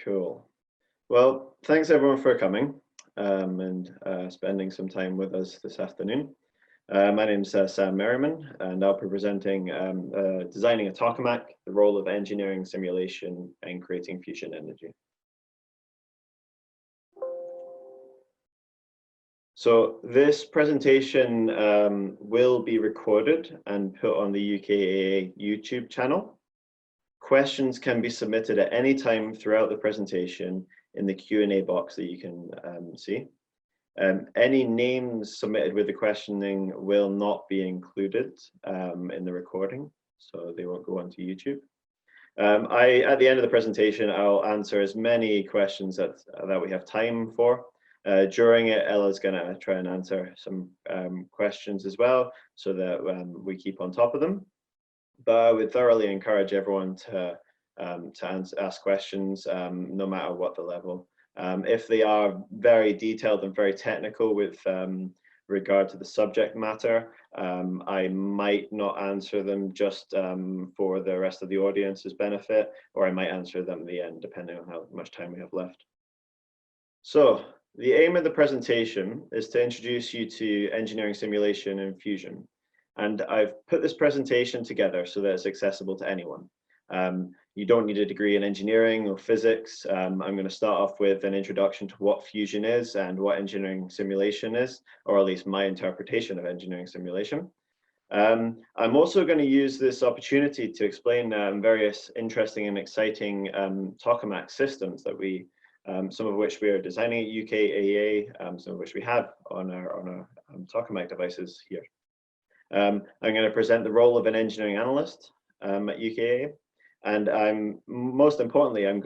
Cool. Well, thanks everyone for coming and spending some time with us this afternoon. My name's Sam Merriman, and I'll be presenting designing a tokamak, the role of engineering simulation and creating fusion energy. So this presentation will be recorded and put on the UKAEA YouTube channel. Questions can be submitted at any time throughout the presentation in the Q&A box that you can see. Any names submitted with the questioning will not be included in the recording, so they won't go onto YouTube. At the end of the presentation, I'll answer as many questions that we have time for. During it, Ella's going to try and answer some questions as well, so that we keep on top of them. But I would thoroughly encourage everyone to ask questions, no matter what the level. If they are very detailed and very technical with regard to the subject matter, I might not answer them just for the rest of the audience's benefit, or I might answer them at the end, depending on how much time we have left. So the aim of the presentation is to introduce you to engineering simulation and fusion. And I've put this presentation together so that it's accessible to anyone. You don't need a degree in engineering or physics. I'm going to start off with an introduction to what fusion is and what engineering simulation is, or at least my interpretation of engineering simulation. I'm also going to use this opportunity to explain various interesting and exciting tokamak systems that some of which we are designing at UKAEA, some of which we have on our tokamak devices here. I'm going to present the role of an engineering analyst at UKAEA, and most importantly, I'm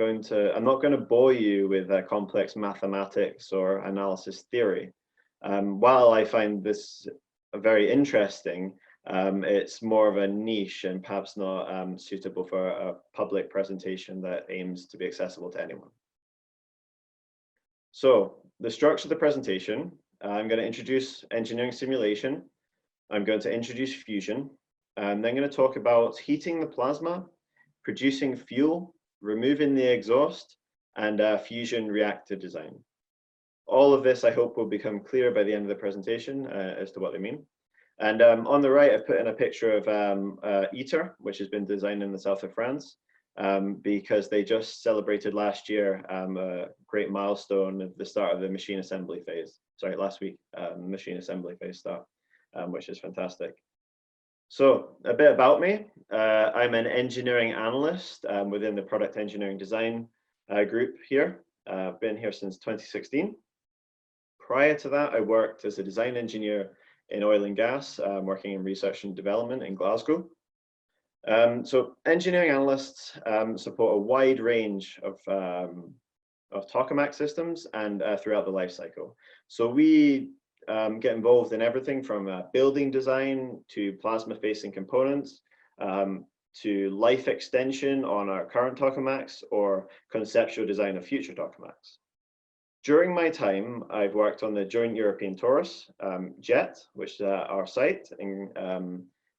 not going to bore you with complex mathematics or analysis theory. While I find this very interesting, it's more of a niche and perhaps not suitable for a public presentation that aims to be accessible to anyone. So the structure of the presentation, I'm going to introduce engineering simulation. I'm going to introduce fusion, and then I'm going to talk about heating the plasma, producing fuel, removing the exhaust, and fusion reactor design. All of this, I hope, will become clear by the end of the presentation as to what they mean. And on the right, I've put in a picture of ITER, which has been designed in the south of France, because they just celebrated last year a great milestone at the start of the machine assembly phase. Sorry, last week, machine assembly phase start. Which is fantastic. So a bit about me. I'm an engineering analyst within the product engineering design group here. I've been here since 2016. Prior to that, I worked as a design engineer in oil and gas, working in research and development in Glasgow. So engineering analysts support a wide range of tokamak systems and throughout the life cycle. So we get involved in everything from building design to plasma facing components to life extension on our current tokamaks or conceptual design of future tokamaks. During my time, I've worked on the Joint European Torus jet, which is our site in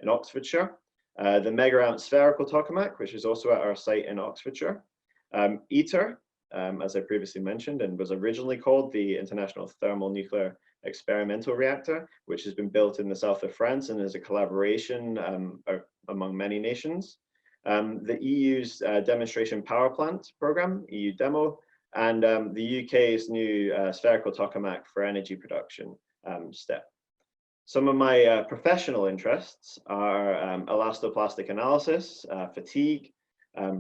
Oxfordshire, the mega-amp spherical tokamak, which is also at our site in Oxfordshire, ITER, as I previously mentioned, and was originally called the International Thermal Nuclear Experimental Reactor, which has been built in the south of France and is a collaboration among many nations. The EU's demonstration power plant program, EU Demo, and the UK's new spherical tokamak for energy production, STEP. Some of my professional interests are elastoplastic analysis, fatigue,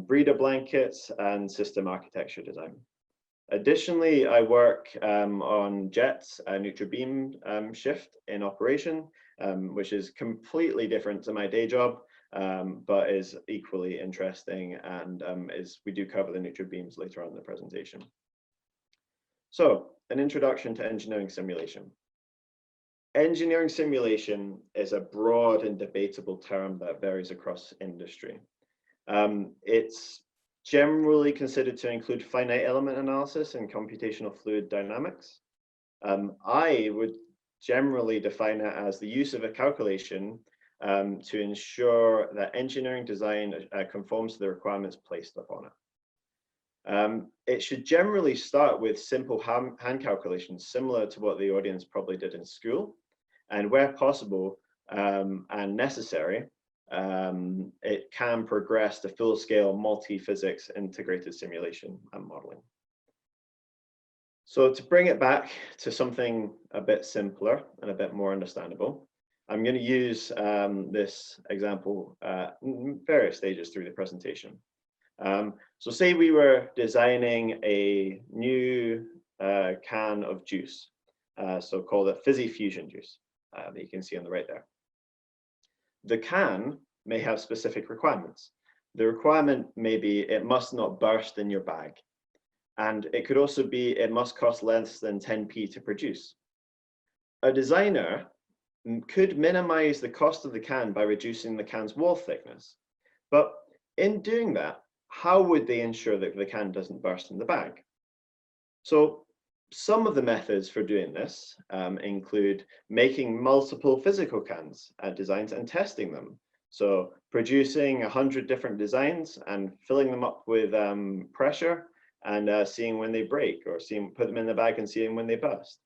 breeder blankets, and system architecture design. Additionally, I work on JET's neutral beam shift in operation, which is completely different to my day job, but is equally interesting, and we do cover the neutral beams later on in the presentation. So, an introduction to engineering simulation. Engineering simulation is a broad and debatable term that varies across industry. It's generally considered to include finite element analysis and computational fluid dynamics. I would generally define it as the use of a calculation to ensure that engineering design conforms to the requirements placed upon it. It should generally start with simple hand calculations, similar to what the audience probably did in school. And where possible and necessary, it can progress to full-scale multi-physics integrated simulation and modeling. So to bring it back to something a bit simpler and a bit more understandable, I'm going to use this example in various stages through the presentation. So say we were designing a new can of juice, so called a fizzy fusion juice that you can see on the right there. The can may have specific requirements. The requirement may be it must not burst in your bag. And it could also be it must cost less than 10p to produce. A designer could minimize the cost of the can by reducing the can's wall thickness. But in doing that, how would they ensure that the can doesn't burst in the bag? So some of the methods for doing this include making multiple physical cans designs and testing them. So producing 100 different designs and filling them up with pressure and seeing when they break, or put them in the bag and seeing when they burst.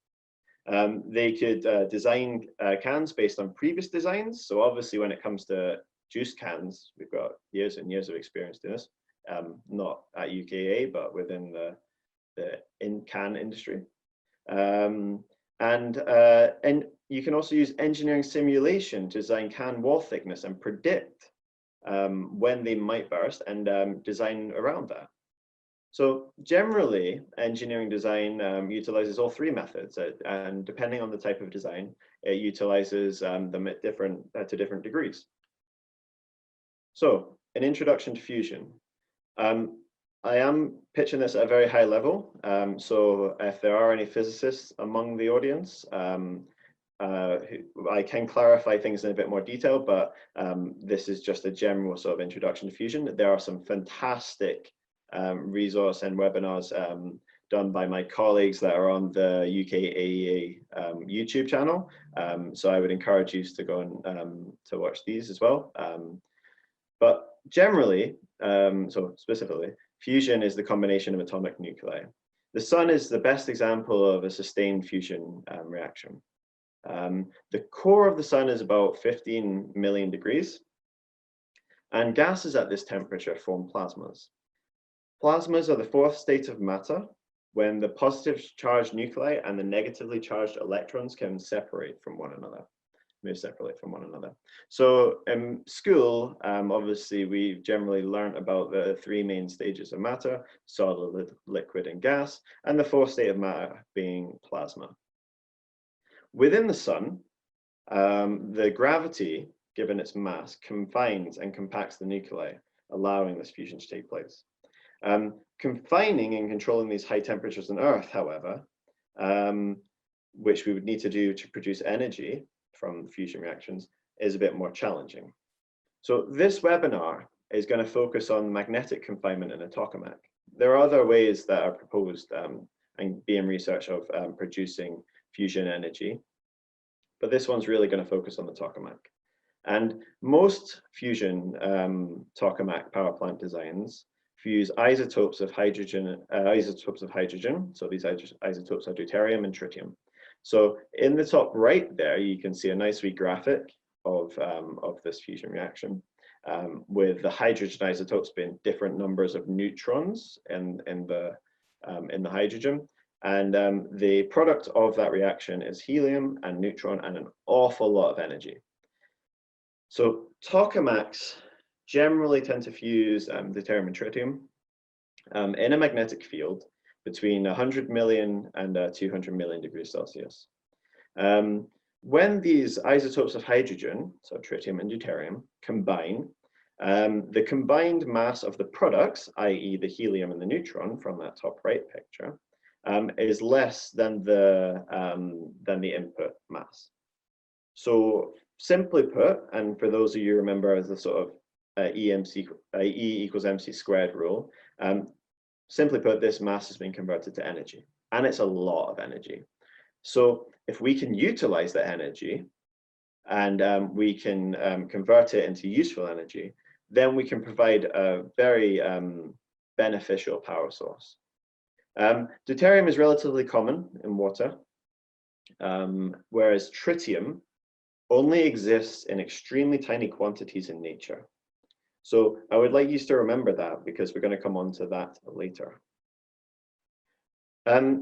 They could design cans based on previous designs. So obviously when it comes to juice cans, we've got years and years of experience doing this, not at UKAEA, but within the can industry. And you can also use engineering simulation to design can wall thickness and predict when they might burst and design around that. So generally, engineering design utilizes all three methods, and depending on the type of design, it utilizes them at to different degrees. So, an introduction to fusion. I am pitching this at a very high level, so if there are any physicists among the audience, I can clarify things in a bit more detail, but this is just a general sort of introduction to fusion. There are some fantastic resource and webinars done by my colleagues that are on the UKAEA YouTube channel. So I would encourage you to go and to watch these as well. But generally, so specifically, fusion is the combination of atomic nuclei. The sun is the best example of a sustained fusion reaction. The core of the sun is about 15 million degrees, and gases at this temperature form plasmas. Plasmas are the fourth state of matter, when the positively charged nuclei and the negatively charged electrons can separate from one another, move separately from one another. So in school, obviously, we've generally learned about the three main stages of matter: solid, liquid, and gas, and the fourth state of matter being plasma. Within the sun, the gravity, given its mass, confines and compacts the nuclei, allowing this fusion to take place. Confining and controlling these high temperatures on Earth, however, which we would need to do to produce energy from fusion reactions, is a bit more challenging. So this webinar is going to focus on magnetic confinement in a tokamak. There are other ways that are proposed and being researched of producing fusion energy, but this one's really going to focus on the tokamak. And most fusion tokamak power plant designs fuse isotopes of hydrogen. So these isotopes are deuterium and tritium. So in the top right there, you can see a nice wee graphic of this fusion reaction, with the hydrogen isotopes being different numbers of neutrons in the hydrogen. And the product of that reaction is helium and neutron and an awful lot of energy. So tokamaks generally tend to fuse deuterium and tritium in a magnetic field between 100 million and 200 million degrees Celsius. When these isotopes of hydrogen, so tritium and deuterium, combine, the combined mass of the products, i.e. the helium and the neutron from that top right picture, is less than the input mass. So simply put, and for those of you who remember as the sort of E equals mc squared rule, simply put, this mass has been converted to energy, and it's a lot of energy. So if we can utilize that energy and we can convert it into useful energy, then we can provide a very beneficial power source. Deuterium is relatively common in water, whereas tritium only exists in extremely tiny quantities in nature. So I would like you to remember that, because we're going to come on to that later.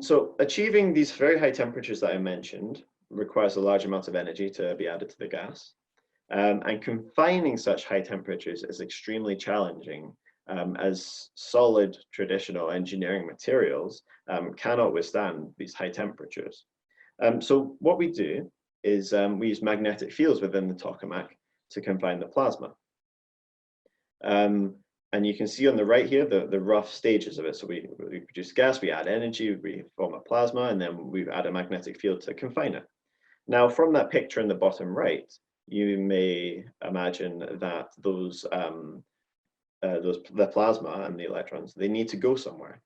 So achieving these very high temperatures that I mentioned requires a large amount of energy to be added to the gas. And confining such high temperatures is extremely challenging, as solid traditional engineering materials cannot withstand these high temperatures. So what we do is we use magnetic fields within the tokamak to confine the plasma. And you can see on the right here the rough stages of it. So we produce gas, we add energy, we form a plasma, and then we add a magnetic field to confine it. Now, from that picture in the bottom right, you may imagine that the plasma and the electrons, they need to go somewhere,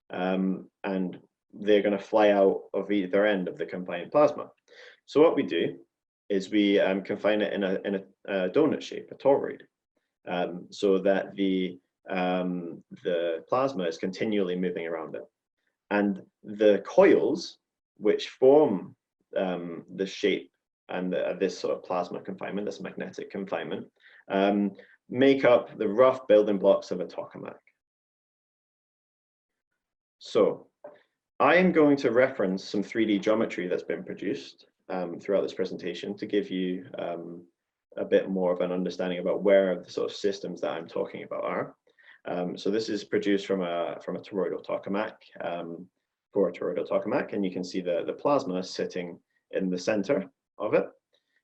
and they're going to fly out of either end of the confined plasma. So what we do is we confine it in a donut shape, a toroid. So that the plasma is continually moving around it. And the coils, which form the shape and this sort of plasma confinement, this magnetic confinement, make up the rough building blocks of a tokamak. So I am going to reference some 3D geometry that's been produced throughout this presentation to give you a bit more of an understanding about where the sort of systems that I'm talking about are. So this is produced from a toroidal tokamak, for a toroidal tokamak, and you can see the plasma sitting in the center of it.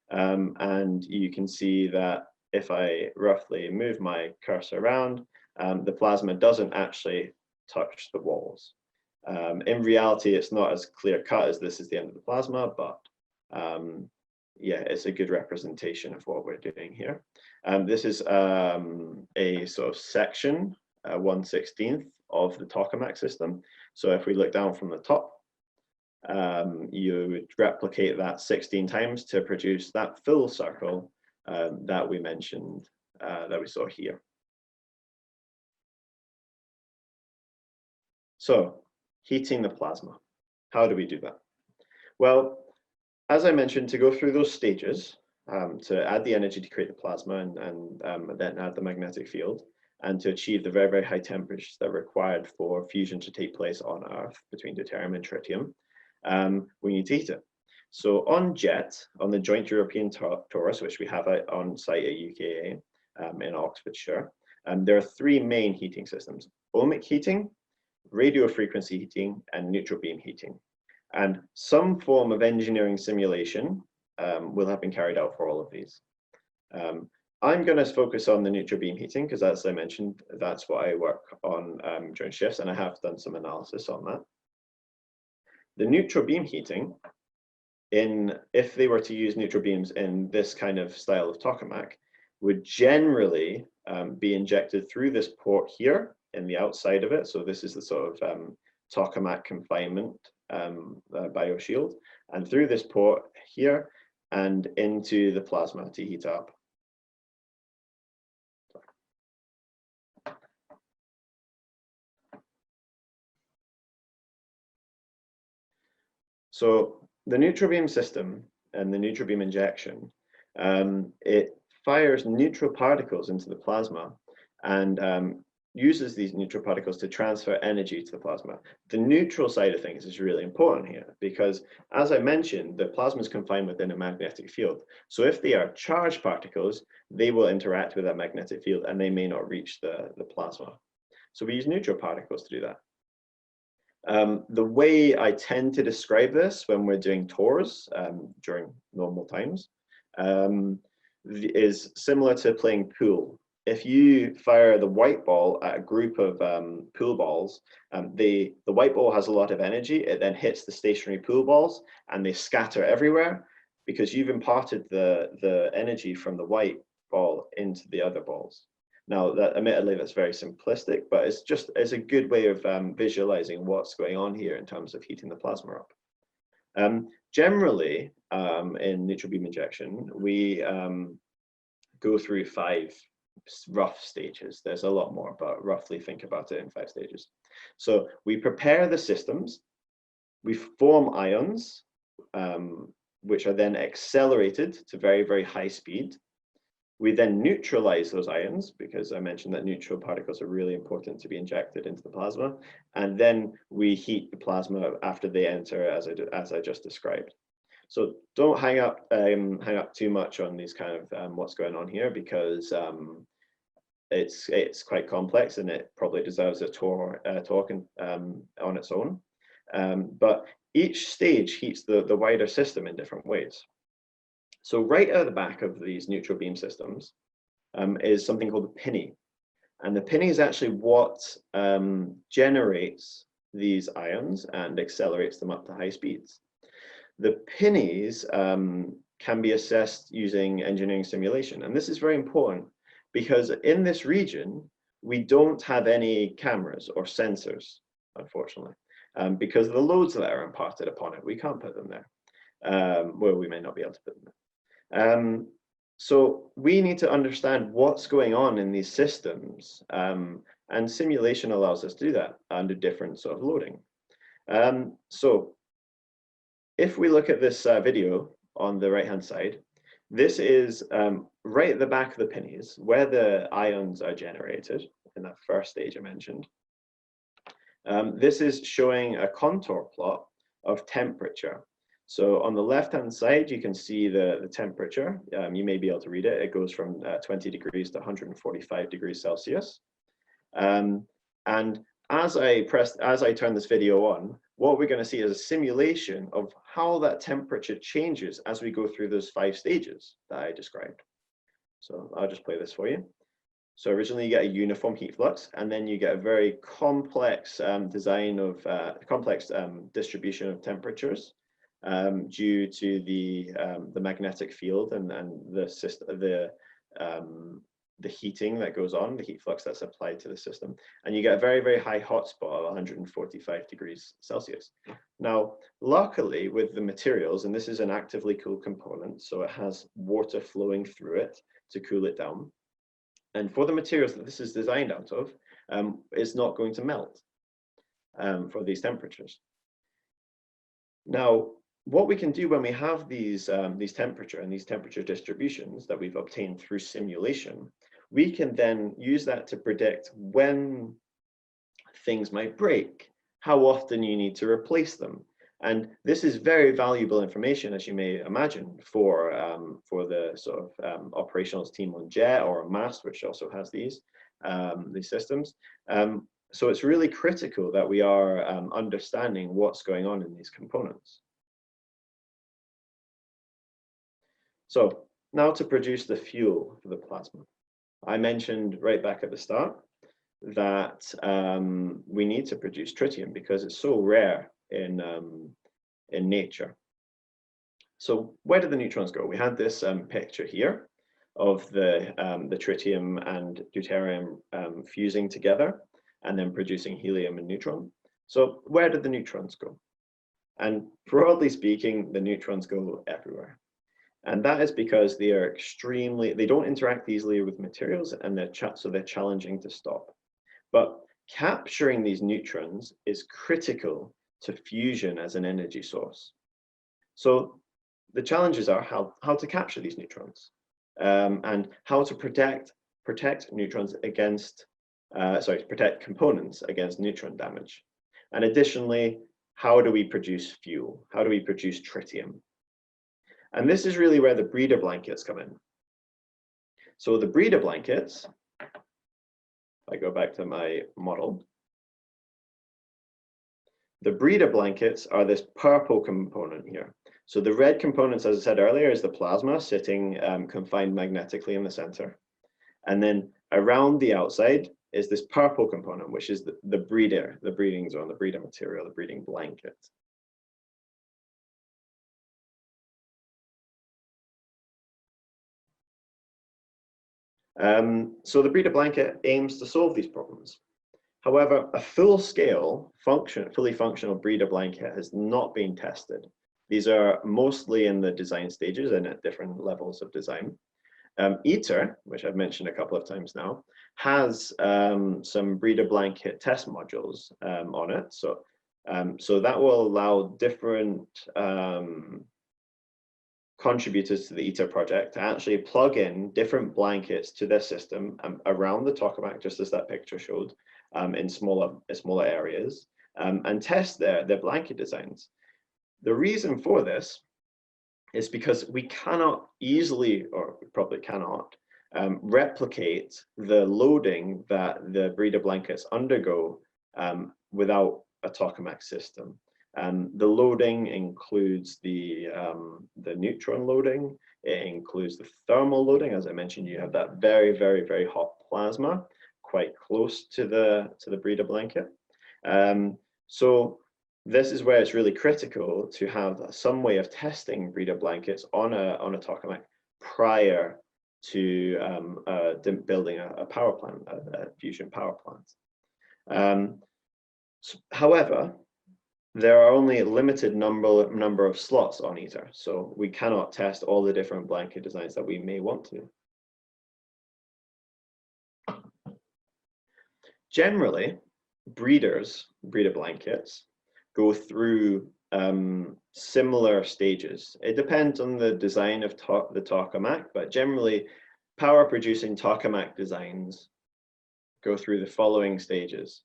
And you can see that if I roughly move my cursor around, the plasma doesn't actually touch the walls. In reality, it's not as clear cut as this is the end of the plasma, but yeah, it's a good representation of what we're doing here. This is a sort of section, 1/16 of the tokamak system. So if we look down from the top, you would replicate that 16 times to produce that full circle that we mentioned, that we saw here. So heating the plasma, how do we do that? Well, as I mentioned, to go through those stages, to add the energy to create the plasma and then add the magnetic field, and to achieve the very, very high temperatures that are required for fusion to take place on Earth between deuterium and tritium, we need to heat it. So on JET, on the Joint European Torus, which we have on site at UKAEA in Oxfordshire, there are three main heating systems: ohmic heating, radio frequency heating, and neutral beam heating. And some form of engineering simulation will have been carried out for all of these. I'm going to focus on the neutral beam heating because, as I mentioned, that's what I work on during shifts, and I have done some analysis on that. The neutral beam heating, if they were to use neutral beams in this kind of style of tokamak, would generally be injected through this port here in the outside of it. So this is the sort of tokamak confinement bioshield, and through this port here and into the plasma to heat up. So the neutral beam system and the neutral beam injection, it fires neutral particles into the plasma and uses these neutral particles to transfer energy to the plasma. The neutral side of things is really important here because, as I mentioned, the plasma is confined within a magnetic field. So if they are charged particles, they will interact with that magnetic field and they may not reach the plasma. So we use neutral particles to do that. The way I tend to describe this when we're doing tours during normal times is similar to playing pool. If you fire the white ball at a group of pool balls, the white ball has a lot of energy. It then hits the stationary pool balls and they scatter everywhere because you've imparted the energy from the white ball into the other balls. Now, that admittedly, that's very simplistic, but it's a good way of visualizing what's going on here in terms of heating the plasma up. Generally, in neutral beam injection, we go through 5 rough stages. There's a lot more, but roughly think about it in 5 stages. So we prepare the systems, we form ions, which are then accelerated to very, very high speed. We then neutralize those ions, because I mentioned that neutral particles are really important to be injected into the plasma. And then we heat the plasma after they enter, as I just described. So don't hang up too much on these kind of what's going on here, because it's quite complex and it probably deserves a talk on its own. But each stage heats the wider system in different ways. So right at the back of these neutral beam systems is something called the pinny. And the pinny is actually what generates these ions and accelerates them up to high speeds. The pinnies can be assessed using engineering simulation. And this is very important because in this region, we don't have any cameras or sensors, unfortunately, because the loads that are imparted upon it, we can't put them there. Well, we may not be able to put them there. So we need to understand what's going on in these systems, and simulation allows us to do that under different sort of loading. So if we look at this video on the right hand side, this is right at the back of the pinnies where the ions are generated in that first stage I mentioned. This is showing a contour plot of temperature. So on the left-hand side, you can see the temperature. You may be able to read it. It goes from 20 degrees to 145 degrees Celsius. And as I turn this video on, what we're going to see is a simulation of how that temperature changes as we go through those 5 stages that I described. So I'll just play this for you. So originally you get a uniform heat flux, and then you get a very complex distribution of temperatures. Due to the magnetic field and the heating that goes on, the heat flux that's applied to the system, and you get a very, very high hotspot of 145 degrees Celsius. Now, luckily with the materials, and this is an actively cooled component, so it has water flowing through it to cool it down. And for the materials that this is designed out of, it's not going to melt for these temperatures. Now, what we can do when we have these temperature and these temperature distributions that we've obtained through simulation, we can then use that to predict when things might break, how often you need to replace them. And this is very valuable information, as you may imagine, for the sort of operations team on JET or MAST, which also has these systems. So it's really critical that we are understanding what's going on in these components. So now to produce the fuel for the plasma. I mentioned right back at the start that we need to produce tritium because it's so rare in nature. So where do the neutrons go? We had this picture here of the tritium and deuterium fusing together and then producing helium and neutron. So where did the neutrons go? And broadly speaking, the neutrons go everywhere. And that is because they don't interact easily with materials, and so they're challenging to stop. But capturing these neutrons is critical to fusion as an energy source. So the challenges are how to capture these neutrons, and how to protect neutrons against, protect components against neutron damage. And additionally, how do we produce fuel? How do we produce tritium? And this is really where the breeder blankets come in. So the breeder blankets, if I go back to my model, the breeder blankets are this purple component here. So the red components, as I said earlier, is the plasma sitting confined magnetically in the center. And then around the outside is this purple component, which is the breeding zone, the breeder material, the breeding blanket. So the breeder blanket aims to solve these problems. However, a full-scale, fully functional breeder blanket has not been tested. These are mostly in the design stages and at different levels of design. ITER, which I've mentioned a couple of times now, has some breeder blanket test modules on it. So that will allow different contributors to the ITER project to actually plug in different blankets to their system around the tokamak, just as that picture showed, in smaller areas, and test their blanket designs. The reason for this is because we cannot easily, or we probably cannot, replicate the loading that the breeder blankets undergo without a tokamak system. The loading includes the neutron loading. It includes the thermal loading. As I mentioned, you have that very, very, very hot plasma quite close to the breeder blanket. So this is where it's really critical to have some way of testing breeder blankets on a tokamak prior to building a power plant, a fusion power plant. However, there are only a limited number of slots on ITER, so we cannot test all the different blanket designs that we may want to. Generally, breeder blankets go through similar stages. It depends on the design of the tokamak, but generally, power producing tokamak designs go through the following stages.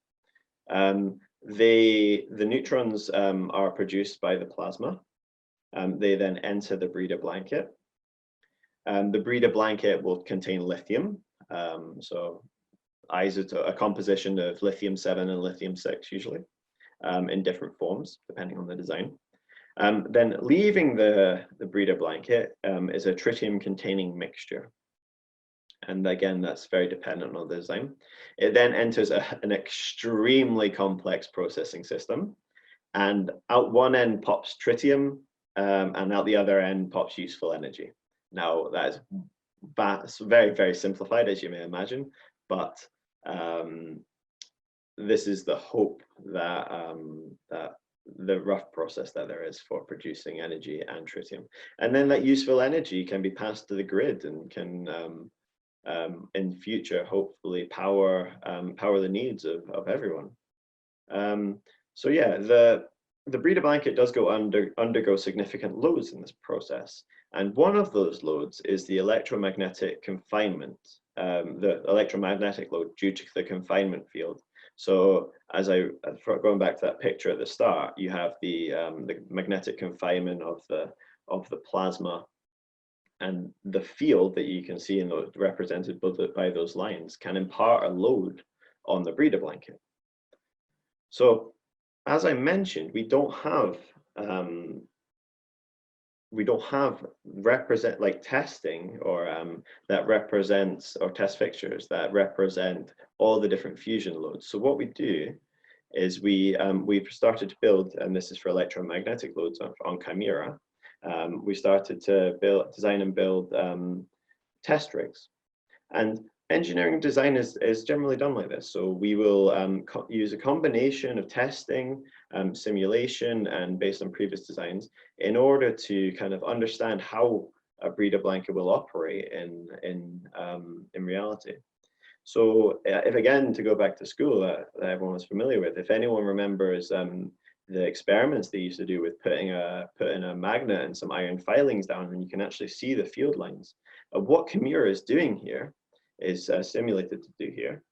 The neutrons are produced by the plasma. They then enter the breeder blanket. The breeder blanket will contain lithium, so a composition of lithium-7 and lithium-6 usually, in different forms depending on the design. Then leaving the breeder blanket is a tritium-containing mixture. And again, that's very dependent on the design. It then enters an extremely complex processing system, and out one end pops tritium, and out the other end pops useful energy. Now, that is very, very simplified, as you may imagine, but this is the hope that the rough process that there is for producing energy and tritium. And then that useful energy can be passed to the grid and can in future hopefully power the needs of everyone. So yeah, the breeder blanket does undergo significant loads in this process, and one of those loads is the electromagnetic confinement, the electromagnetic load due to the confinement field. So going back to that picture at the start, you have the magnetic confinement of the plasma. And the field that you can see represented by those lines can impart a load on the breeder blanket. So, as I mentioned, we don't have testing or that represents, or test fixtures that represent all the different fusion loads. So what we do is we've started to build, and this is for electromagnetic loads on Chimera. We started to design and build test rigs, and engineering design is generally done like this. So we will use a combination of testing, simulation, and based on previous designs in order to kind of understand how a breeder blanket will operate in reality. So if again, to go back to school that everyone is familiar with, if anyone remembers the experiments they used to do with putting a magnet and some iron filings down, and you can actually see the field lines. What Chimera is doing here is simulated to do here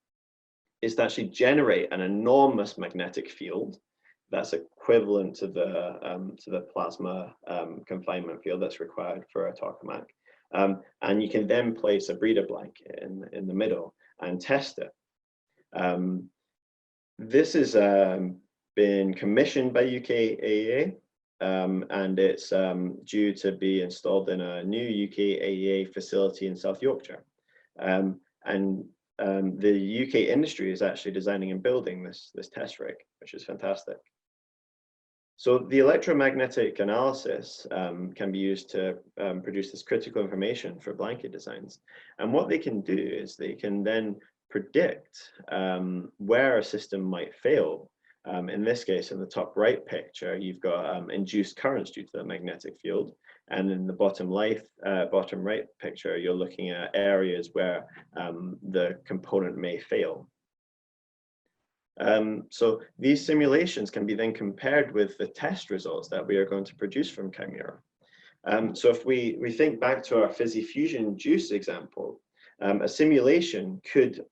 is to actually generate an enormous magnetic field that's equivalent to the plasma confinement field that's required for a tokamak, and you can then place a breeder blanket in the middle and test it. This is been commissioned by UKAEA, and it's due to be installed in a new UKAEA facility in South Yorkshire. And the UK industry is actually designing and building this test rig, which is fantastic. So the electromagnetic analysis can be used to produce this critical information for blanket designs. And what they can do is they can then predict where a system might fail. In this case, in the top right picture, you've got induced currents due to the magnetic field. And in the bottom right picture, you're looking at areas where the component may fail. So these simulations can be then compared with the test results that we are going to produce from Chimera. So if we think back to our fizzy-fusion juice example, a simulation could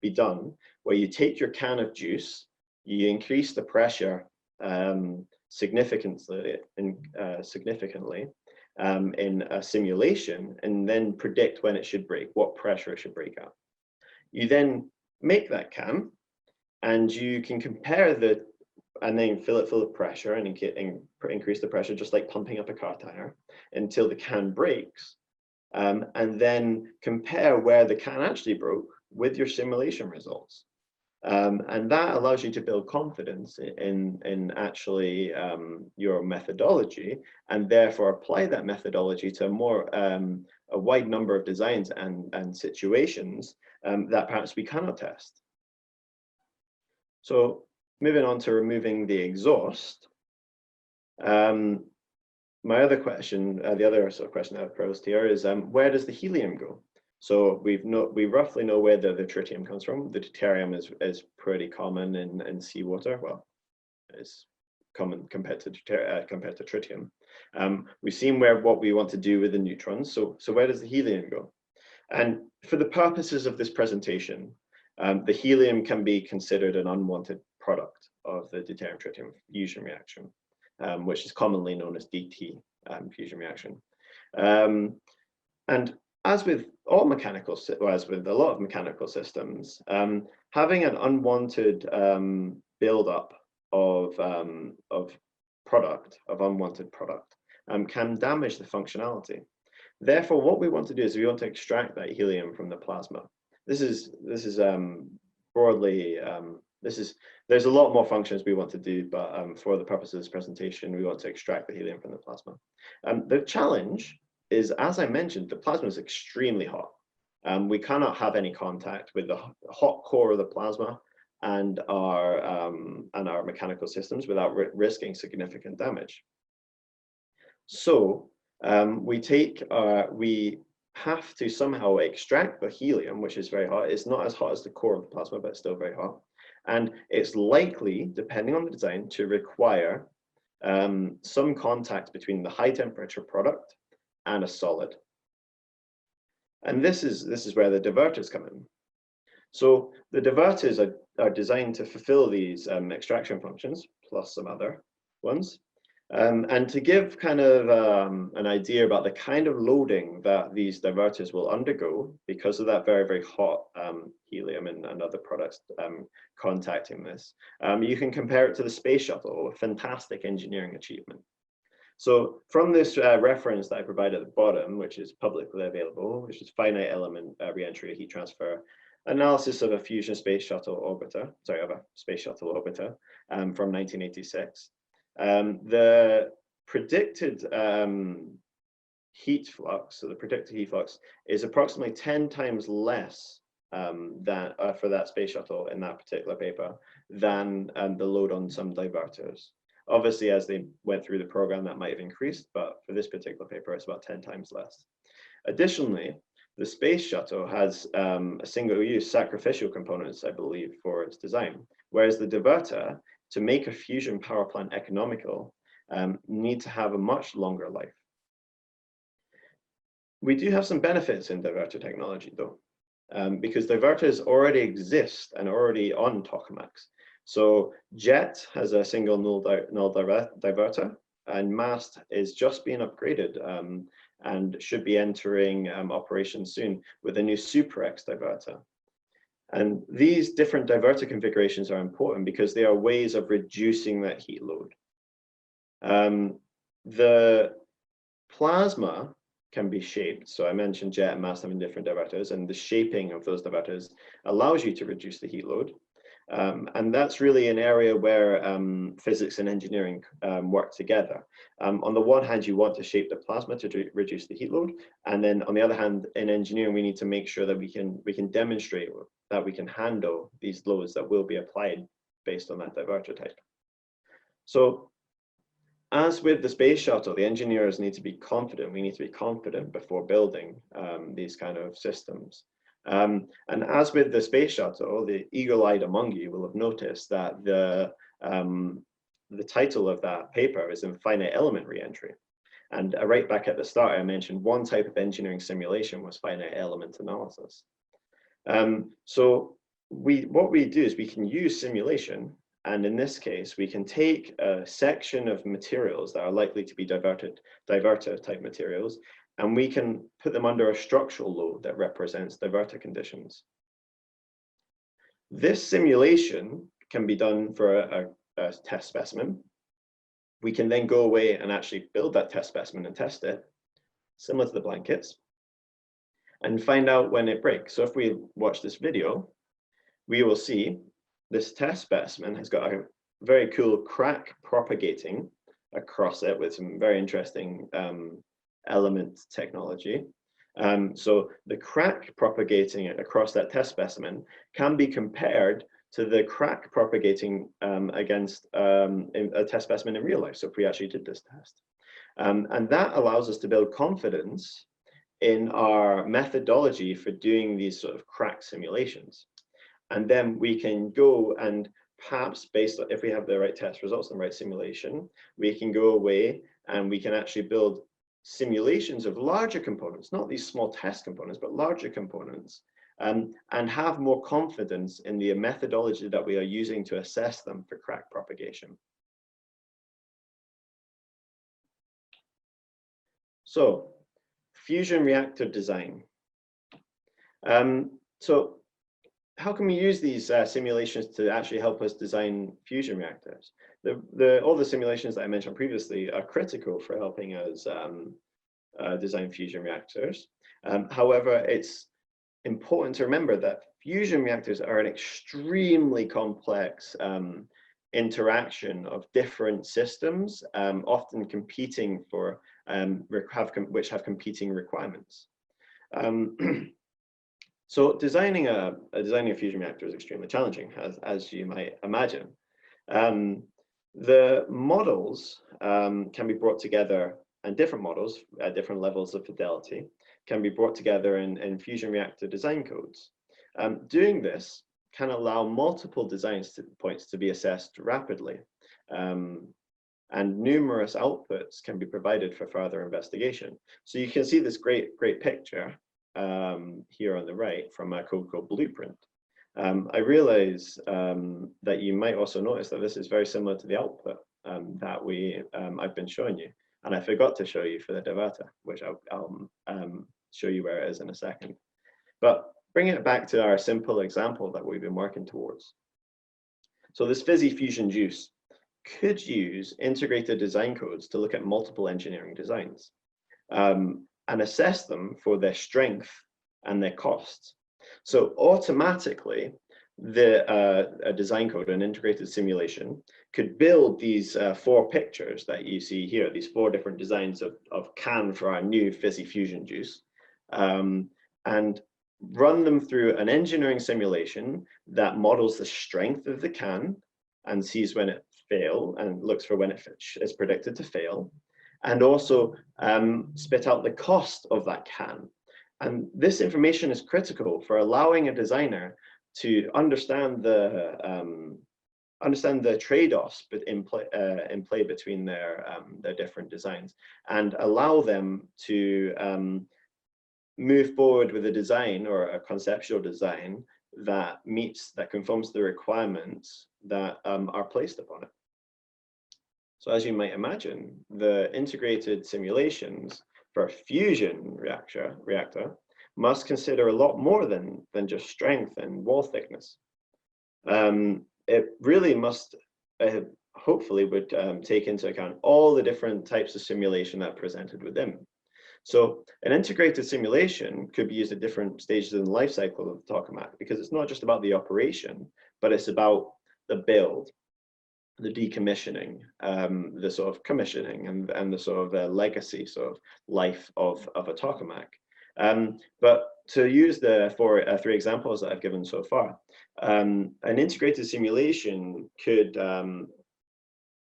be done where you take your can of juice, you increase the pressure significantly in a simulation, and then predict when it should break, what pressure it should break at. You then make that can, and you can compare and then fill it full of pressure and increase the pressure, just like pumping up a car tire, until the can breaks. And then compare where the can actually broke with your simulation results. And that allows you to build confidence in actually your methodology, and therefore apply that methodology to a wide number of designs and situations that perhaps we cannot test. So moving on to removing the exhaust. My other question, the other sort of question I've posed here is, where does the helium go? So we roughly know where the tritium comes from. The deuterium is pretty common in seawater. Well, it's common compared to tritium. We've seen what we want to do with the neutrons. So where does the helium go? And for the purposes of this presentation, the helium can be considered an unwanted product of the deuterium-tritium fusion reaction, which is commonly known as DT fusion reaction. And as with a lot of mechanical systems, having an unwanted buildup of unwanted product can damage the functionality. Therefore, what we want to do is we want to extract that helium from the plasma. There's a lot more functions we want to do, but for the purpose of this presentation, we want to extract the helium from the plasma. The challenge is, as I mentioned, the plasma is extremely hot. We cannot have any contact with the hot core of the plasma and our mechanical systems without risking significant damage. So we have to somehow extract the helium, which is very hot. It's not as hot as the core of the plasma, but it's still very hot. And it's likely, depending on the design, to require some contact between the high temperature product and a solid. And this is where the diverters come in. So the diverters are designed to fulfill these extraction functions, plus some other ones. And to give kind of an idea about the kind of loading that these diverters will undergo because of that very, very hot helium and other products contacting this, you can compare it to the space shuttle, a fantastic engineering achievement. So from this reference that I provide at the bottom, which is publicly available, which is finite element reentry heat transfer analysis of a fusion space shuttle orbiter, from 1986. The predicted heat flux, so the predicted heat flux is approximately 10 times less for that space shuttle in that particular paper than the load on some diverters. Obviously, as they went through the program, that might have increased, but for this particular paper, it's about 10 times less. Additionally, the space shuttle has a single-use sacrificial components, I believe, for its design, whereas the diverter, to make a fusion power plant economical, need to have a much longer life. We do have some benefits in diverter technology, though, because diverters already exist and already on tokamaks. So JET has a single null diverter, and MAST is just being upgraded and should be entering operation soon with a new SuperX diverter. And these different diverter configurations are important because they are ways of reducing that heat load. The plasma can be shaped. So I mentioned JET and MAST having different diverters, and the shaping of those diverters allows you to reduce the heat load. And that's really an area where physics and engineering work together. On the one hand, you want to shape the plasma to reduce the heat load, and then on the other hand, in engineering, we need to make sure that we can demonstrate that we can handle these loads that will be applied based on that diverter type. So as with the space shuttle, the engineers need to be confident. We need to be confident before building these kind of systems. And as with the space shuttle, the eagle-eyed among you will have noticed that the title of that paper is in finite element reentry. And right back at the start, I mentioned one type of engineering simulation was finite element analysis. So what we do is we can use simulation, and in this case, we can take a section of materials that are likely to be diverter type materials, and we can put them under a structural load that represents diverter conditions. This simulation can be done for a test specimen. We can then go away and actually build that test specimen and test it, similar to the blankets, and find out when it breaks. So if we watch this video, we will see this test specimen has got a very cool crack propagating across it with some very interesting element technology. So the crack propagating across that test specimen can be compared to the crack propagating against a test specimen in real life. So if we actually did this test. And that allows us to build confidence in our methodology for doing these sort of crack simulations. And then we can go and perhaps based on, if we have the right test results and the right simulation, we can go away and we can actually build simulations of larger components, not these small test components, but larger components, and have more confidence in the methodology that we are using to assess them for crack propagation. So, fusion reactor design. So how can we use these simulations to actually help us design fusion reactors? All the simulations that I mentioned previously are critical for helping us design fusion reactors. However, it's important to remember that fusion reactors are an extremely complex interaction of different systems, often competing for, which have competing requirements. So designing a fusion reactor is extremely challenging, as you might imagine. The models can be brought together, and different models at different levels of fidelity can be brought together in fusion reactor design codes. Doing this can allow multiple design points to be assessed rapidly, and numerous outputs can be provided for further investigation. So you can see this great picture here on the right from a code called Blueprint. I realize that you might also notice that this is very similar to the output that I've been showing you, and I forgot to show you for the diverter, which I'll show you where it is in a second. But bringing it back to our simple example that we've been working towards. So this fizzy fusion juice could use integrated design codes to look at multiple engineering designs and assess them for their strength and their costs. So automatically, a design code, an integrated simulation, could build these 4 pictures that you see here, these 4 different designs of can for our new fizzy fusion juice, and run them through an engineering simulation that models the strength of the can and sees when it fails and looks for when it is predicted to fail, and also spit out the cost of that can. And this information is critical for allowing a designer to understand the trade-offs in play between their different designs, and allow them to move forward with a design or a conceptual design that conforms to the requirements that are placed upon it. So as you might imagine, the integrated simulations for a fusion reactor must consider a lot more than just strength and wall thickness. It really must, hopefully would take into account all the different types of simulation that are presented within. So an integrated simulation could be used at different stages in the life cycle of the tokamak, because it's not just about the operation, but it's about the build, the decommissioning, the sort of commissioning, and the sort of legacy sort of life of a tokamak. But to use the 3 examples that I've given so far, an integrated simulation could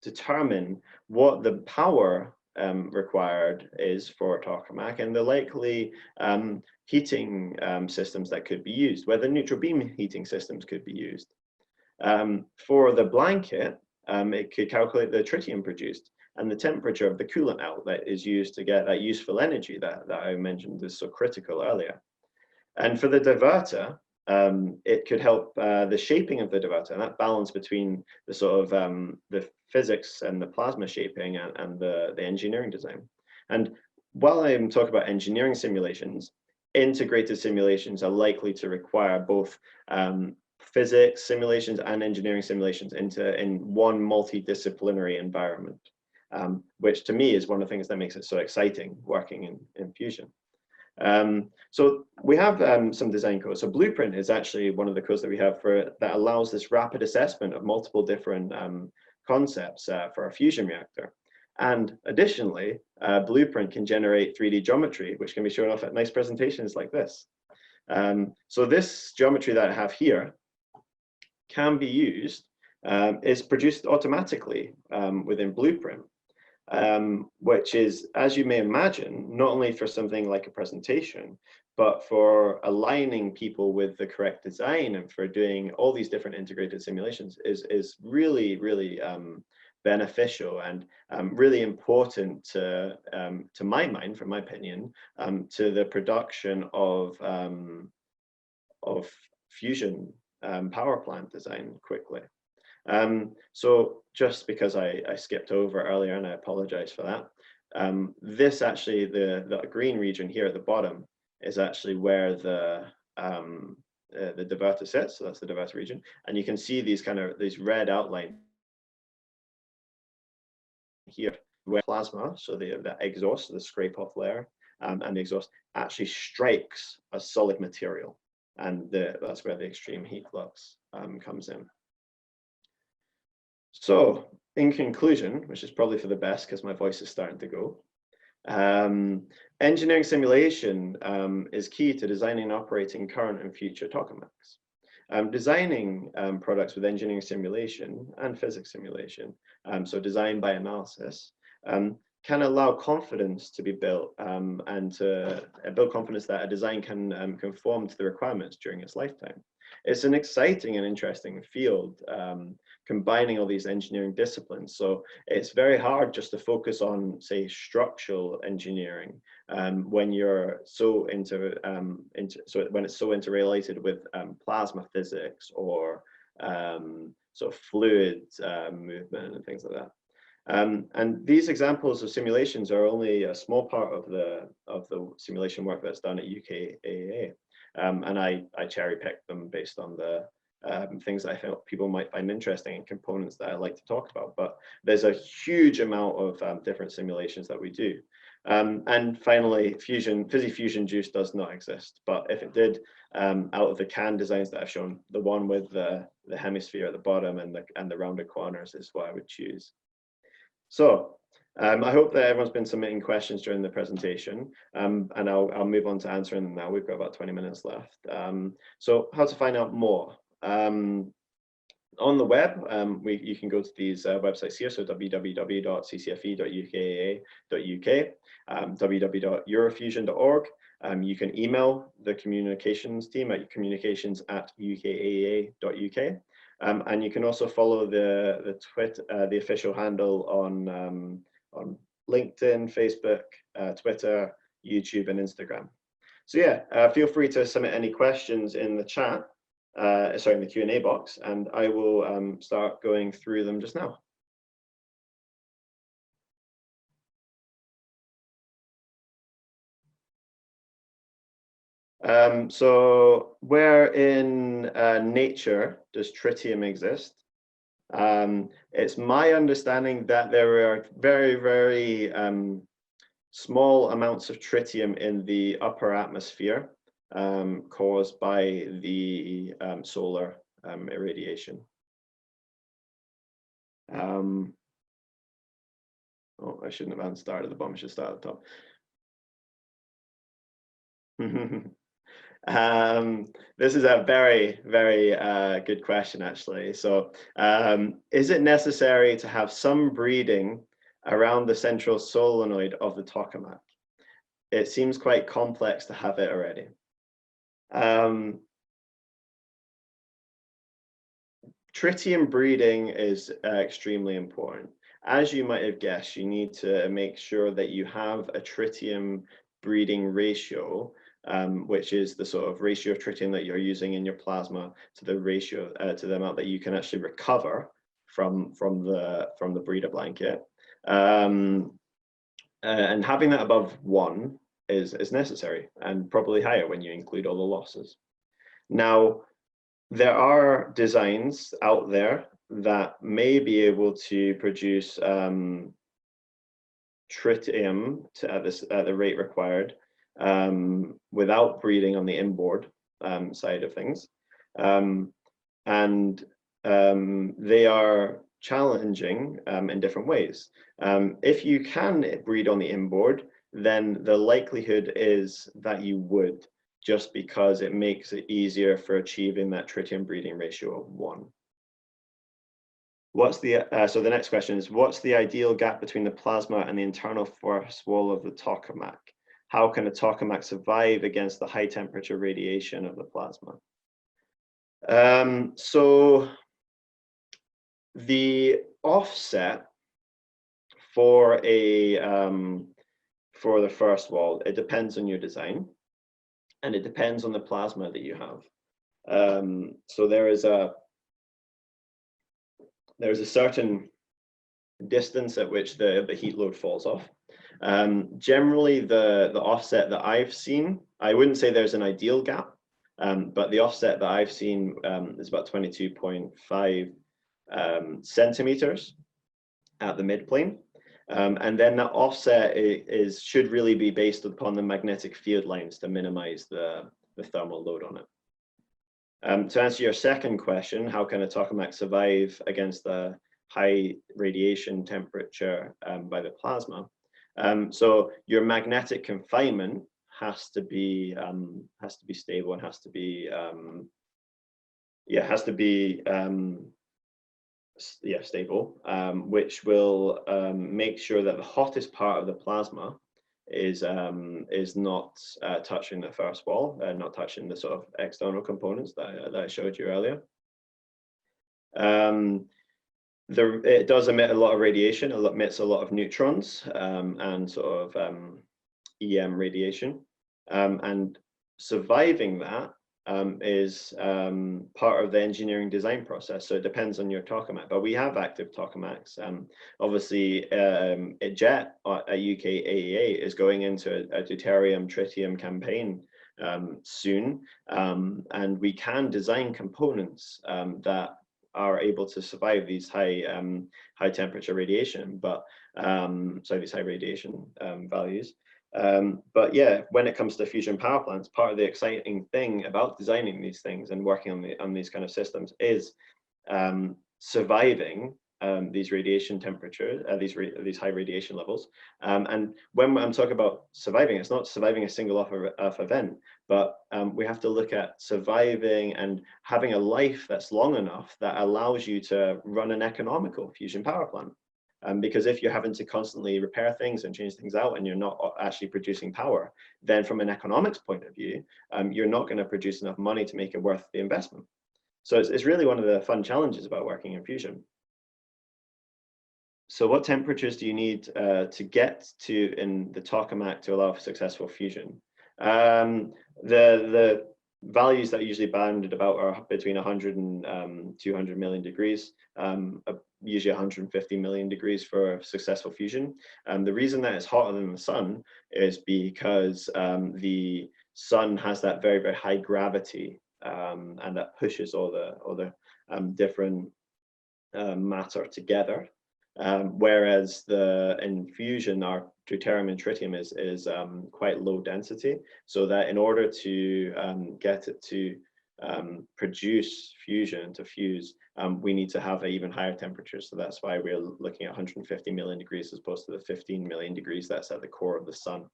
determine what the power required is for a tokamak and the likely heating systems that could be used, whether neutral beam heating systems could be used. For the blanket, it could calculate the tritium produced and the temperature of the coolant outlet is used to get that useful energy that I mentioned is so critical earlier. And for the diverter, it could help the shaping of the diverter and that balance between the sort of the physics and the plasma shaping and the engineering design. And while I'm talking about engineering simulations, integrated simulations are likely to require both physics simulations and engineering simulations in one multidisciplinary environment, which to me is one of the things that makes it so exciting working in fusion. So we have some design code. So Blueprint is actually one of the codes that we have that allows this rapid assessment of multiple different concepts for a fusion reactor. And additionally, Blueprint can generate 3D geometry, which can be shown off at nice presentations like this. So this geometry that I have here can be used, is produced automatically within Blueprint. Which is, as you may imagine, not only for something like a presentation, but for aligning people with the correct design and for doing all these different integrated simulations is really, really beneficial and really important to my mind, from my opinion, to the production of fusion power plant design quickly. So just because I skipped over earlier, and I apologize for that, this actually, the green region here at the bottom is actually where the diverter sits. So that's the diverter region. And you can see these red outline here where plasma, so the exhaust, the scrape off layer, and the exhaust actually strikes a solid material. And that's where the extreme heat flux comes in. So in conclusion, which is probably for the best because my voice is starting to go, engineering simulation is key to designing and operating current and future tokamaks. Designing products with engineering simulation and physics simulation, so design by analysis, can allow confidence to be built and to build confidence that a design can conform to the requirements during its lifetime. It's an exciting and interesting field, combining all these engineering disciplines. So it's very hard just to focus on, say, structural engineering when you're so when it's so interrelated with plasma physics or sort of fluid movement and things like that. And these examples of simulations are only a small part of the simulation work that's done at UKAEA. And I cherry picked them based on the things that I felt people might find interesting and components that I like to talk about. But there's a huge amount of different simulations that we do. And finally, fusion juice does not exist. But if it did, out of the can designs that I've shown, the one with the hemisphere at the bottom and the rounded corners is what I would choose. So I hope that everyone's been submitting questions during the presentation, and I'll move on to answering them now. We've got about 20 minutes left. So how to find out more? On the web, you can go to these websites here, so www.ccfe.ukaea.uk, www.eurofusion.org. You can email the communications team at communications@ukaea.uk. And you can also follow the official handle on LinkedIn, Facebook, Twitter, YouTube, and Instagram. So yeah, feel free to submit any questions in the chat, sorry, in the Q&A box, and I will start going through them just now. So where in nature does tritium exist? It's my understanding that there are very, very small amounts of tritium in the upper atmosphere caused by the solar irradiation. Oh, I shouldn't have started at the bottom, I should start at the top. This is a very, very good question, actually. So, is it necessary to have some breeding around the central solenoid of the tokamak? It seems quite complex to have it already. Tritium breeding is extremely important. As you might have guessed, you need to make sure that you have a tritium breeding ratio, which is the sort of ratio of tritium that you're using in your plasma to the ratio to the amount that you can actually recover from the breeder blanket. And having that above 1 is necessary, and probably higher when you include all the losses. Now, there are designs out there that may be able to produce tritium at the rate required without breeding on the inboard side of things, and they are challenging in different ways. If you can breed on the inboard, then the likelihood is that you would, just because it makes it easier for achieving that tritium breeding ratio of 1. What's the so the next question is, what's the ideal gap between the plasma and the internal first wall of the tokamak? How can a tokamak survive against the high temperature radiation of the plasma? So the offset for for the first wall, it depends on your design, and it depends on the plasma that you have. So there is a certain distance at which the heat load falls off. Generally, the offset that I've seen, I wouldn't say there's an ideal gap, but the offset that I've seen is about 22.5 centimeters at the midplane. And then that offset should really be based upon the magnetic field lines to minimize the thermal load on it. To answer your second question, how can a tokamak survive against the high radiation temperature by the plasma? So your magnetic confinement has to be stable, and has to be stable, which will make sure that the hottest part of the plasma is not touching the first wall, not touching the sort of external components that I showed you earlier. It does emit a lot of radiation. It emits a lot of neutrons and sort of EM radiation, and surviving that is part of the engineering design process. So it depends on your tokamak, but we have active tokamaks. Obviously, JET at UKAEA is going into a deuterium tritium campaign soon, and we can design components that are able to survive these high temperature radiation, but these high radiation values. But yeah, when it comes to fusion power plants, part of the exciting thing about designing these things and working on these kind of systems is surviving these radiation temperatures, these high radiation levels. And when I'm talking about surviving, it's not surviving a single off event, but we have to look at surviving and having a life that's long enough that allows you to run an economical fusion power plant. Because if you're having to constantly repair things and change things out and you're not actually producing power, then from an economics point of view, you're not going to produce enough money to make it worth the investment. So it's really one of the fun challenges about working in fusion. So what temperatures do you need to get to in the tokamak to allow for successful fusion? The values that are usually bounded about are between 100 and 200 million degrees, usually 150 million degrees for successful fusion. The reason that it's hotter than the sun is because the sun has that very, very high gravity, and that pushes all the different matter together. Whereas in fusion, our deuterium and tritium is quite low density, so that in order to get it to produce fusion, to fuse, we need to have an even higher temperature. So that's why we're looking at 150 million degrees as opposed to the 15 million degrees that's at the core of the sun.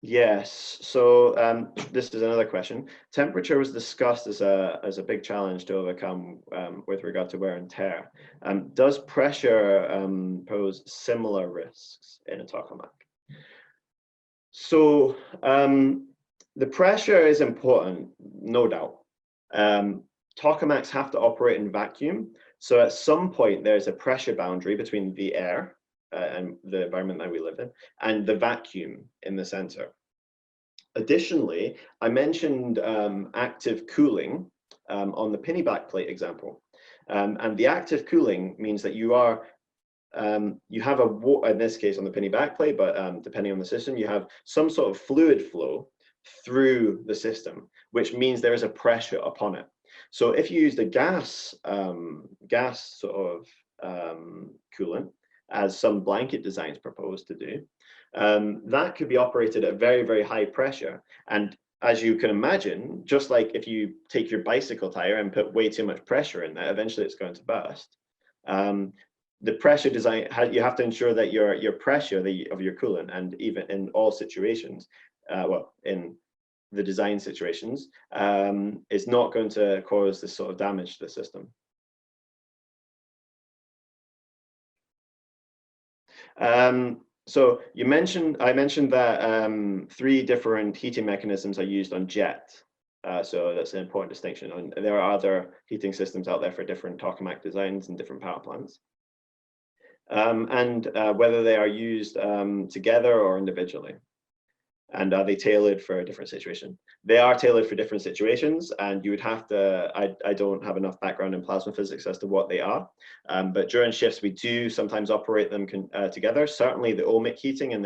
Yes, so this is another question. Temperature was discussed as a big challenge to overcome with regard to wear and tear. Does pressure pose similar risks in a tokamak? So the pressure is important, no doubt. Tokamaks have to operate in vacuum, so at some point there's a pressure boundary between the air and the environment that we live in, and the vacuum in the center. Additionally, I mentioned active cooling on the pinny backplate example. And the active cooling means that you have in this case on the pinny backplate, but depending on the system, you have some sort of fluid flow through the system, which means there is a pressure upon it. So if you use the gas sort of coolant, as some blanket designs propose to do, that could be operated at very, very high pressure. And as you can imagine, just like if you take your bicycle tire and put way too much pressure in there, eventually it's going to burst. The pressure design, you have to ensure that your pressure of your coolant, and even in all situations, well, in the design situations, is not going to cause this sort of damage to the system. So I mentioned that 3 different heating mechanisms are used on jet. So that's an important distinction. And there are other heating systems out there for different tokamak designs and different power plants. And whether they are used together or individually. And are they tailored for a different situation? They are tailored for different situations, and you would have to, I don't have enough background in plasma physics as to what they are, but during shifts we do sometimes operate them together. Certainly the ohmic heating and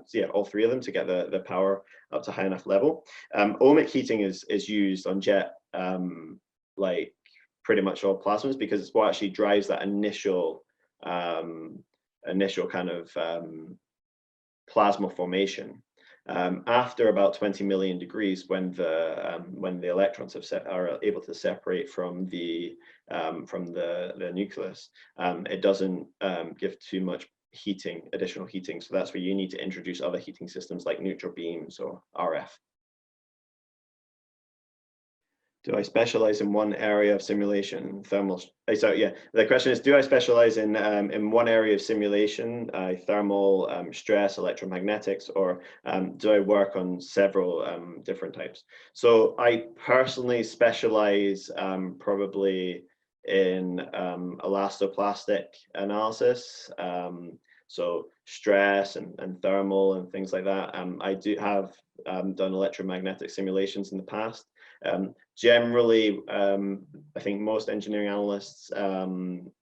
so yeah, all 3 of them to get the power up to high enough level. Ohmic heating is used on jet like pretty much all plasmas, because it's what actually drives that initial kind of plasma formation. After about 20 million degrees, when the electrons are able to separate from the nucleus, it doesn't give too much additional heating. So that's where you need to introduce other heating systems like neutral beams or RF. Do I specialize in one area of simulation, thermal? So yeah, the question is, do I specialize in one area of simulation, thermal, stress, electromagnetics, or do I work on several different types? So I personally specialize probably in elastoplastic analysis. So stress and thermal and things like that. I do have done electromagnetic simulations in the past. Generally, I think most engineering analysts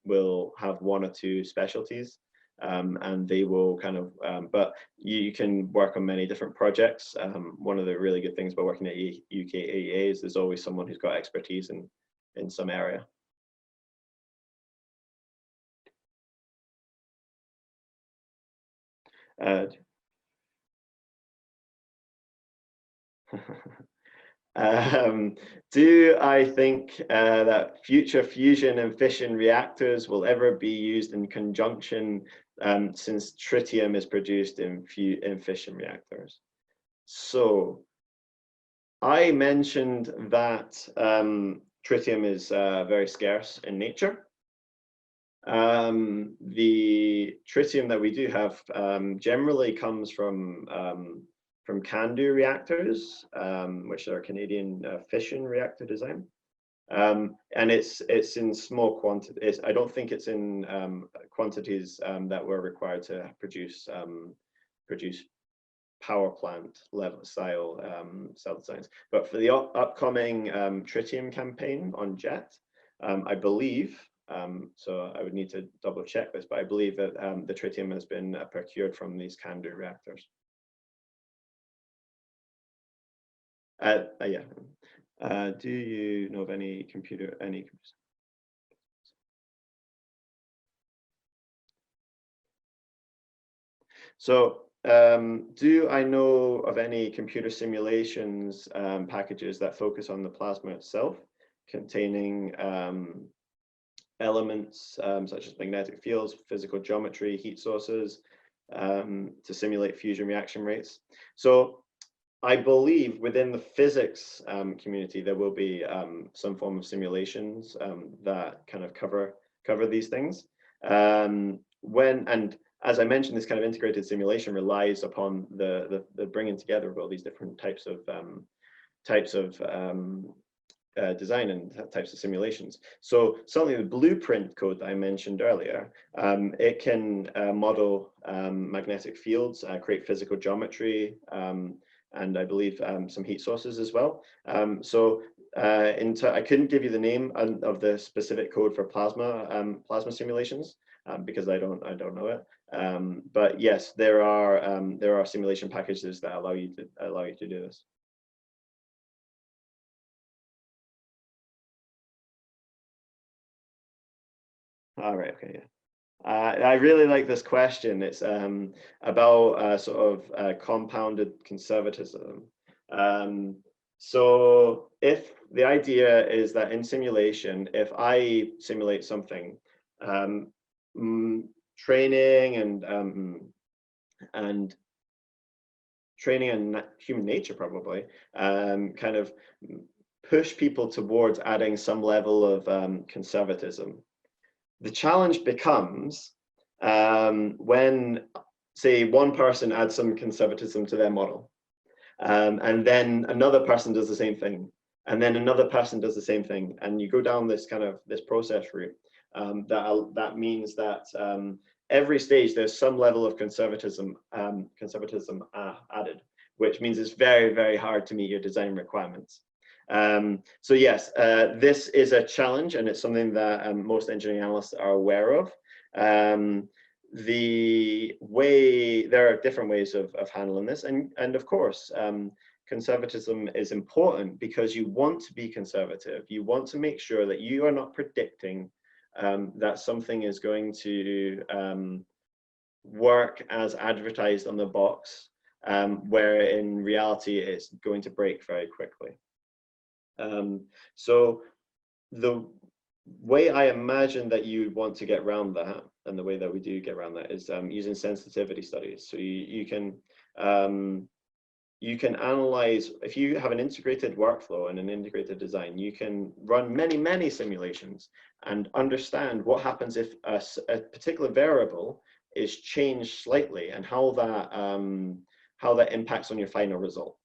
will have 1 or 2 specialties, and they will kind of, but you can work on many different projects. One of the really good things about working at UKAEA is there's always someone who's got expertise in some area. Do I think that future fusion and fission reactors will ever be used in conjunction, since tritium is produced in fission reactors? So I mentioned that tritium is very scarce in nature. The tritium that we do have generally comes from CANDU reactors, which are Canadian fission reactor design. And it's in small quantities. I don't think it's in quantities that were required to produce power plant level style cell designs. But for the upcoming tritium campaign on jet, I believe, so I would need to double check this, but I believe that the tritium has been procured from these CANDU reactors. Yeah. Do you know of any computer? So, do I know of any computer simulations packages that focus on the plasma itself, containing elements such as magnetic fields, physical geometry, heat sources, to simulate fusion reaction rates. So I believe within the physics community, there will be some form of simulations that kind of cover these things. And as I mentioned, this kind of integrated simulation relies upon the bringing together of all these different types of design and types of simulations. So certainly the blueprint code that I mentioned earlier, it can model magnetic fields, create physical geometry, and I believe some heat sources as well. I couldn't give you the name of the specific code for plasma simulations because I don't know it. But yes, there are simulation packages that allow you to do this. All right. Okay. Yeah. I really like this question. It's about sort of compounded conservatism. So if the idea is that in simulation, if I simulate something, training and human nature probably kind of push people towards adding some level of conservatism. The challenge becomes when, say, one person adds some conservatism to their model, and then another person does the same thing, and then another person does the same thing, and you go down this process route. That means that every stage there's some level of conservatism added, which means it's very, very hard to meet your design requirements. So yes, this is a challenge, and it's something that most engineering analysts are aware of. There are different ways of handling this, and of course, conservatism is important because you want to be conservative. You want to make sure that you are not predicting that something is going to work as advertised on the box, where in reality it's going to break very quickly. So the way I imagine that you want to get around that, and the way that we do get around that, is using sensitivity studies. So you can analyze, if you have an integrated workflow and an integrated design, you can run many simulations and understand what happens if a particular variable is changed slightly, and how that impacts on your final result.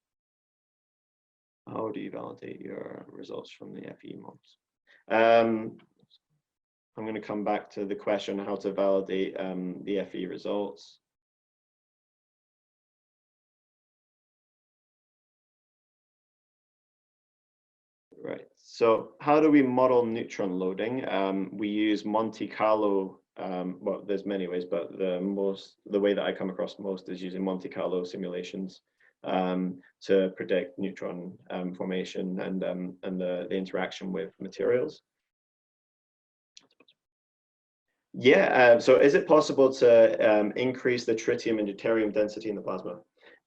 How do you validate your results from the FE models? I'm going to come back to the question on how to validate the FE results. Right. So how do we model neutron loading? We use Monte Carlo. Well, there's many ways, but the way that I come across most is using Monte Carlo simulations to predict neutron formation and the interaction with materials. Yeah, so is it possible to increase the tritium and deuterium density in the plasma?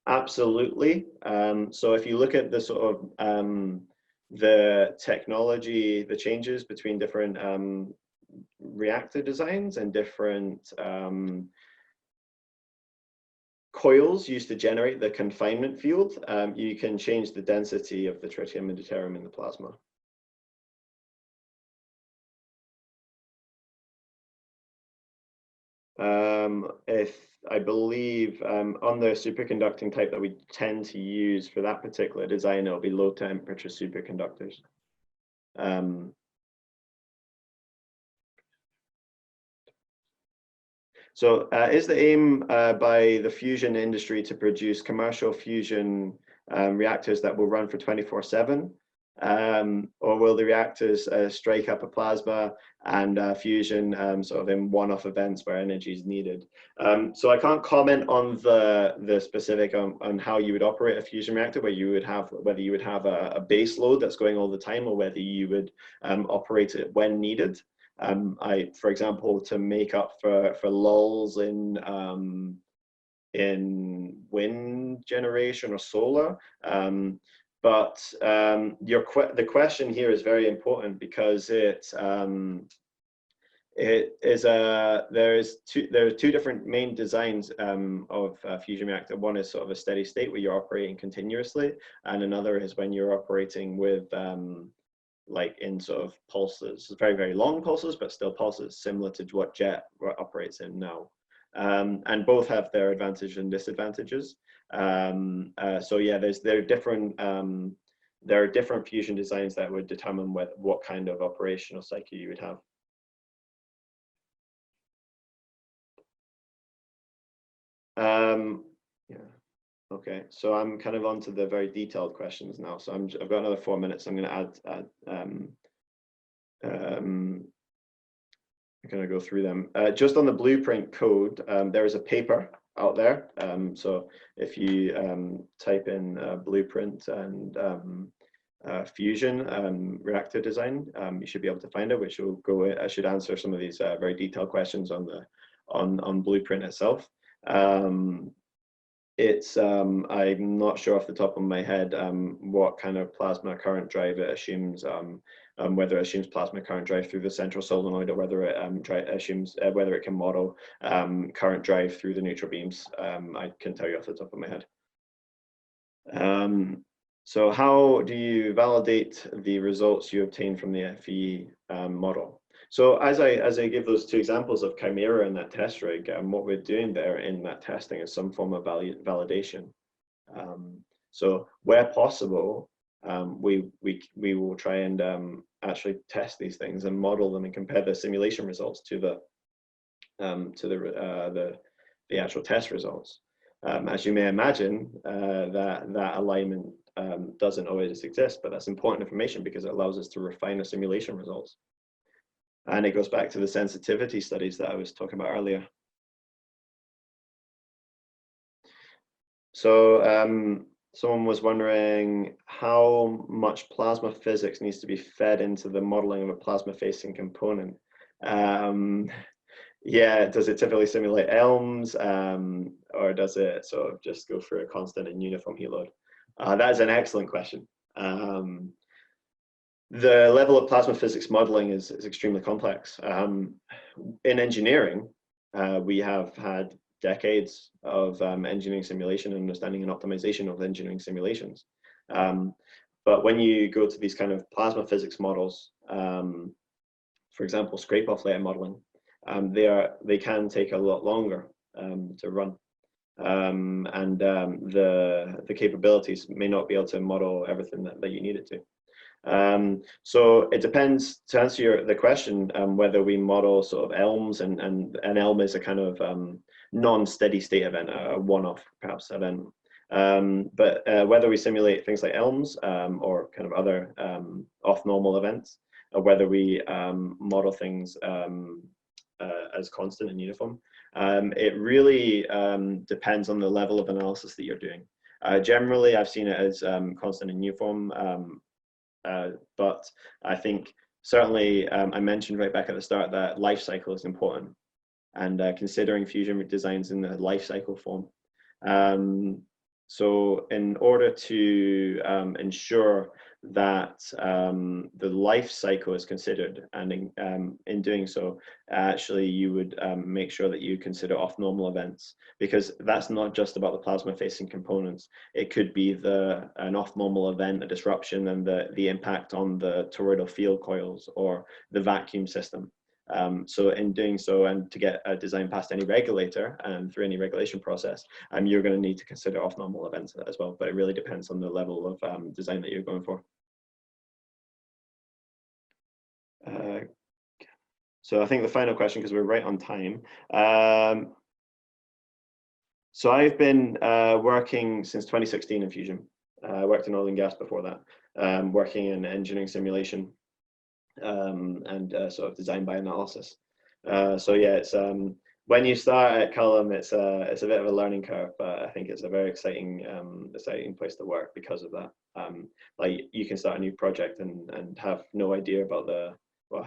Absolutely. So if you look at the sort of the technology, the changes between different reactor designs and different coils used to generate the confinement field, you can change the density of the tritium and deuterium in the plasma. If I believe on the superconducting type that we tend to use for that particular design, it'll be low temperature superconductors. So is the aim by the fusion industry to produce commercial fusion reactors that will run for 24/7? Or will the reactors strike up a plasma and fusion sort of in one-off events where energy is needed? So I can't comment on the specific on how you would operate a fusion reactor, whether you would have a base load that's going all the time, or whether you would operate it when needed. For example, to make up for lulls in wind generation or solar. But the question here is very important because it It is there are two different main designs of a fusion reactor. One is sort of a steady state where you're operating continuously, and another is when you're operating with like in sort of pulses, very, very long pulses, but still pulses similar to what jet operates in now. And both have their advantages and disadvantages. So yeah, there are different fusion designs that would determine what kind of operational cycle you would have. Yeah. Okay, so I'm kind of on to the very detailed questions now. So I've got another 4 minutes. I'm going to I'm going to go through them. Just on the blueprint code, there is a paper out there. So if you type in blueprint and fusion reactor design, you should be able to find it, which will go. I should answer some of these very detailed questions on the on blueprint itself. It's I'm not sure off the top of my head what kind of plasma current drive it assumes, whether it assumes plasma current drive through the central solenoid, or whether it assumes whether it can model current drive through the neutral beams. I can tell you off the top of my head. So how do you validate the results you obtain from the FE model? So as I give those two examples of Chimera and that test rig, what we're doing there in that testing is some form of validation. So where possible, we will try and actually test these things and model them and compare the simulation results to the actual test results. As you may imagine, that alignment doesn't always exist, but that's important information because it allows us to refine the simulation results. And it goes back to the sensitivity studies that I was talking about earlier. So someone was wondering how much plasma physics needs to be fed into the modeling of a plasma-facing component. Yeah, does it typically simulate ELMs, or does it sort of just go through a constant and uniform heat load? That is an excellent question. The level of plasma physics modeling is extremely complex. In engineering, we have had decades of engineering simulation and understanding and optimization of engineering simulations. But when you go to these kind of plasma physics models, for example, scrape-off layer modeling, they can take a lot longer to run. And the capabilities may not be able to model everything that you need it to. So it depends, to answer the question, whether we model sort of ELMs, and an ELM is a kind of non-steady state event, a one-off perhaps event. But whether we simulate things like ELMs or kind of other off-normal events, or whether we model things as constant and uniform, it really depends on the level of analysis that you're doing. Generally, I've seen it as constant and uniform. But I think certainly I mentioned right back at the start that life cycle is important, and considering fusion designs in the life cycle form. So in order to ensure that the life cycle is considered, and in doing so, actually you would make sure that you consider off-normal events, because that's not just about the plasma-facing components. It could be an off-normal event, a disruption, and the impact on the toroidal field coils or the vacuum system. So in doing so, and to get a design past any regulator and through any regulation process, you're going to need to consider off-normal events as well. But it really depends on the level of design that you're going for. So I think the final question, because we're right on time. So I've been working since 2016 in fusion. I worked in oil and gas before that, working in engineering simulation and sort of design by analysis. So yeah, it's when you start at Cullum, it's a bit of a learning curve, but I think it's a very exciting place to work because of that. Like you can start a new project and have no idea about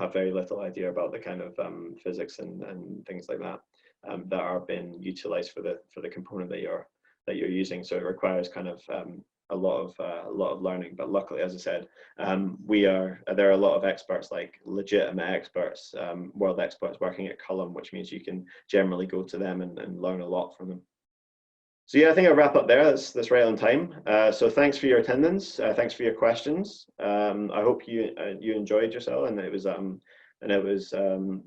have very little idea about the kind of physics and things like that that are being utilized for the component that you're using. So it requires kind of a lot of learning. But luckily, as I said, there are a lot of experts, like legitimate experts, world experts working at Culham, which means you can generally go to them and learn a lot from them. So yeah, I think I'll wrap up there. That's right on time. So thanks for your attendance. Thanks for your questions. I hope you enjoyed yourself, and it was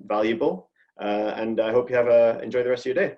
valuable. And I hope you enjoy the rest of your day.